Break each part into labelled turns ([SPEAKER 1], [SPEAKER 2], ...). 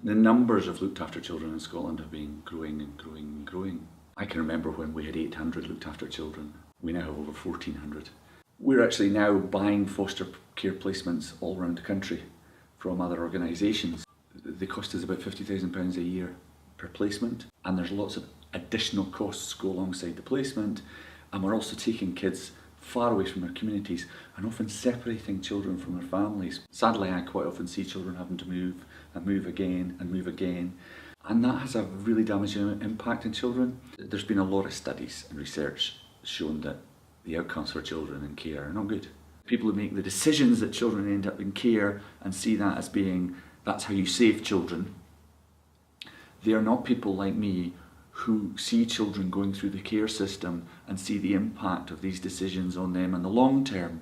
[SPEAKER 1] The numbers of looked after children in Scotland have been growing and growing and growing. I can remember when we had 800 looked after children. We now have over 1,400. We're actually now buying foster care placements all around the country from other organisations. They cost us about £50,000 a year per placement, and there's lots of additional costs go alongside the placement, and we're also taking kids far away from their communities and often separating children from their families. Sadly, I quite often see children having to move and move again and move again, and that has a really damaging impact on children. There's been a lot of studies and research showing that the outcomes for children in care are not good. People who make the decisions that children end up in care and see that as being, that's how you save children, they are not people like me who see children going through the care system and see the impact of these decisions on them in the long term.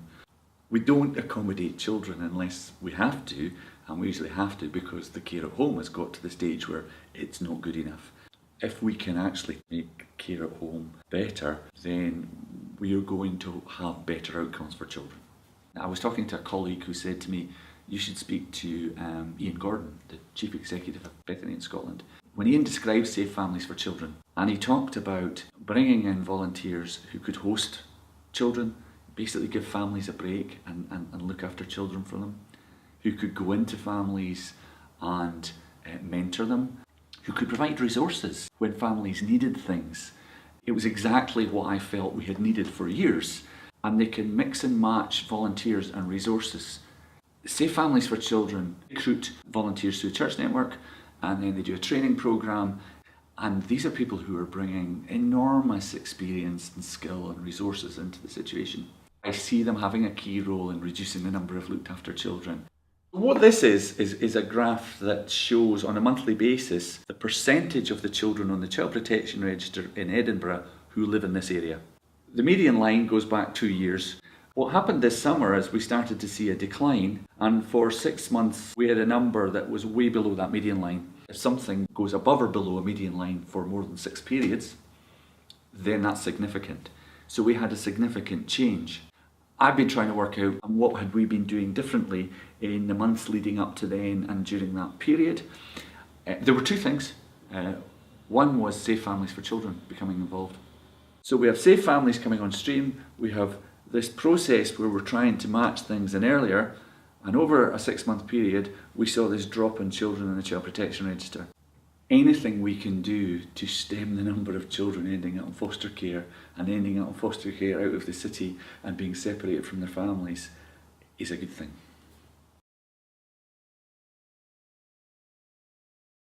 [SPEAKER 1] We don't accommodate children unless we have to, and we usually have to because the care at home has got to the stage where it's not good enough. If we can actually make care at home better, then we are going to have better outcomes for children. I was talking to a colleague who said to me, you should speak to Ian Gordon, the Chief Executive of Bethany in Scotland. When Ian described Safe Families for Children, and he talked about bringing in volunteers who could host children, basically give families a break and look after children for them, who could go into families and mentor them, who could provide resources when families needed things. It was exactly what I felt we had needed for years, and they can mix and match volunteers and resources. Safe Families for Children recruit volunteers through a church network, and then they do a training programme, and these are people who are bringing enormous experience and skill and resources into the situation. I see them having a key role in reducing the number of looked after children. What this is a graph that shows on a monthly basis the percentage of the children on the Child Protection Register in Edinburgh who live in this area. The median line goes back 2 years. What happened this summer is we started to see a decline, and for 6 months we had a number that was way below that median line. If something goes above or below a median line for more than 6 periods, then that's significant. So we had a significant change. I've been trying to work out what had we been doing differently in the months leading up to then and during that period. There were 2 things. One was Safe Families for Children becoming involved. So we have Safe Families coming on stream, we have this process where we're trying to match things in earlier, and over a 6-month period we saw this drop in children in the Child Protection Register. Anything we can do to stem the number of children ending up in foster care and ending up in foster care out of the city and being separated from their families is a good thing.